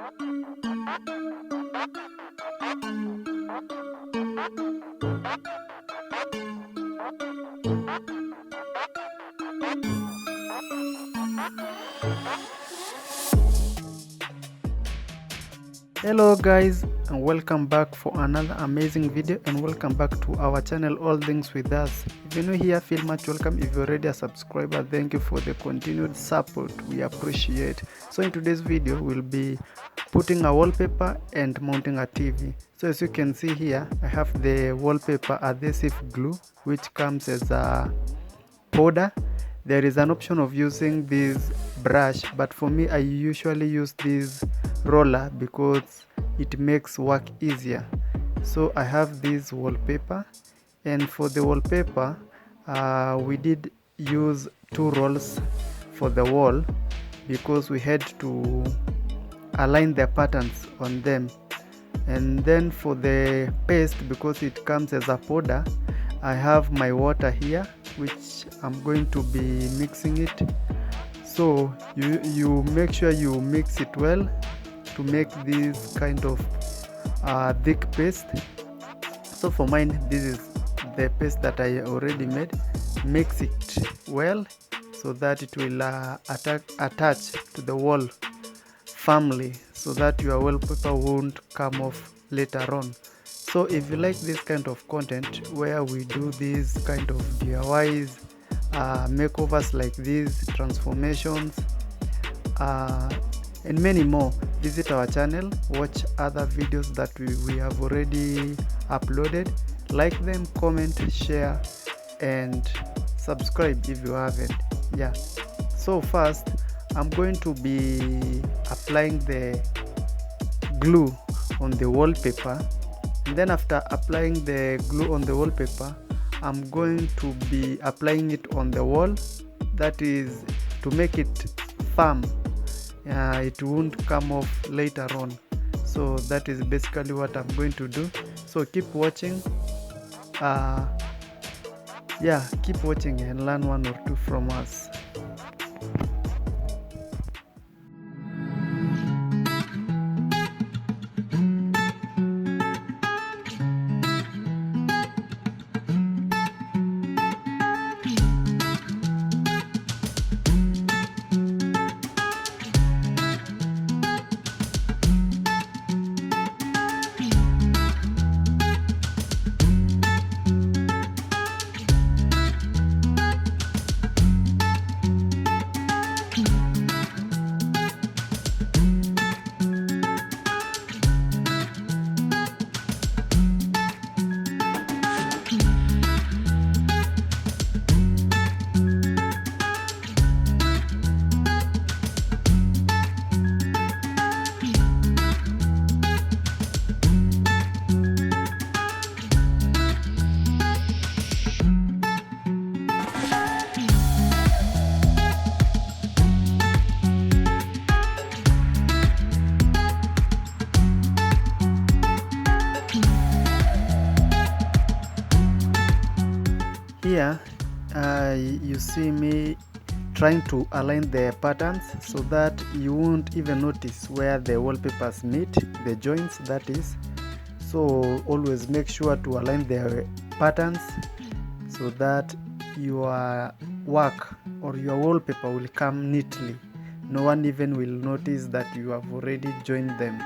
Hello guys, and welcome back for another amazing video, and welcome back to our channel All Things With Us. If you're new here, feel much welcome. If you're already a subscriber, thank you for the continued support, we appreciate. So in today's video we'll be putting a wallpaper and mounting a TV. So as you can see here, I have the wallpaper adhesive glue, which comes as a powder. There is an option of using this brush, but for me I usually use this roller because it makes work easier. So I have this wallpaper, and for the wallpaper we did use 2 rolls for the wall because we had to align the patterns on them. And then for the paste, because it comes as a powder, I have my water here, which I'm going to be mixing it. So you make sure you mix it well to make this kind of thick paste. So for mine, this is the paste that I already made. Mix it well so that it will attach to the wall firmly, so that your wallpaper won't come off later on. So if you like this kind of content where we do these kind of DIYs, makeovers like these, transformations, and many more, visit our channel, watch other videos that we have already uploaded, like them, comment, share, and subscribe if you haven't. Yeah, so first I'm going to be applying the glue on the wallpaper, and then after applying the glue on the wallpaper, I'm going to be applying it on the wall. That is to make it firm, it won't come off later on. So that is basically what I'm going to do. So keep watching, keep watching and learn one or two from us. Here you see me trying to align the patterns so that you won't even notice where the wallpapers meet, the joints that is. So always make sure to align the patterns so that your work or your wallpaper will come neatly. No one even will notice that you have already joined them.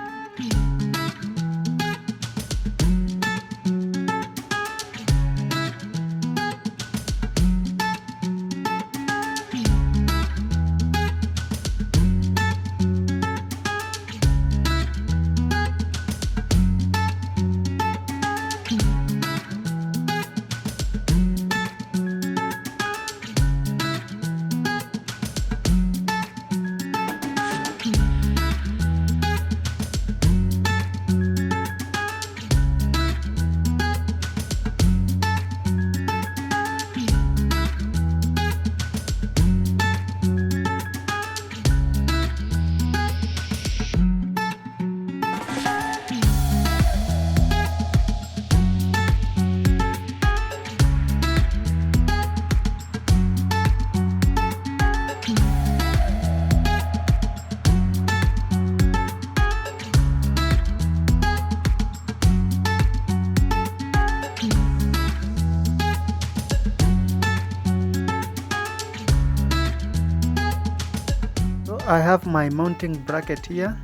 I have my mounting bracket here.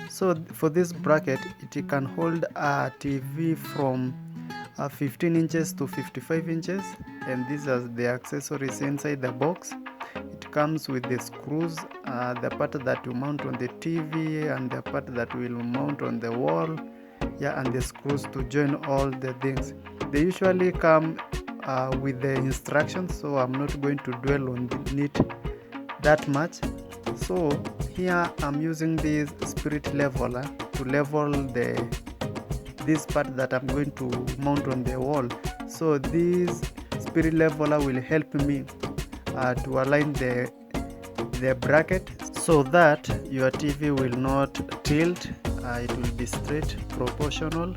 So for this bracket, it can hold a TV from 15 inches to 55 inches, and these are the accessories inside the box. It comes with the screws, the part that you mount on the TV and the part that will mount on the wall, yeah, and the screws to join all the things. They usually come with the instructions, so I'm not going to dwell on it that much. So here I'm using this spirit leveler to level this part that I'm going to mount on the wall. So this spirit leveler will help me to align the bracket so that your TV will not tilt. It will be straight, proportional.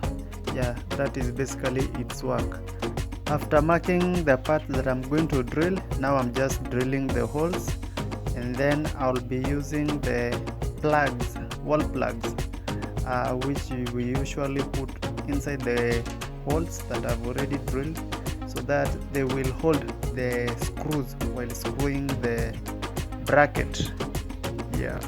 Yeah, that is basically its work. After marking the part that I'm going to drill, now I'm just drilling the holes, and then I'll be using the plugs, wall plugs, which we usually put inside the holes that I've already drilled, so that they will hold the screws while screwing the bracket. Yeah.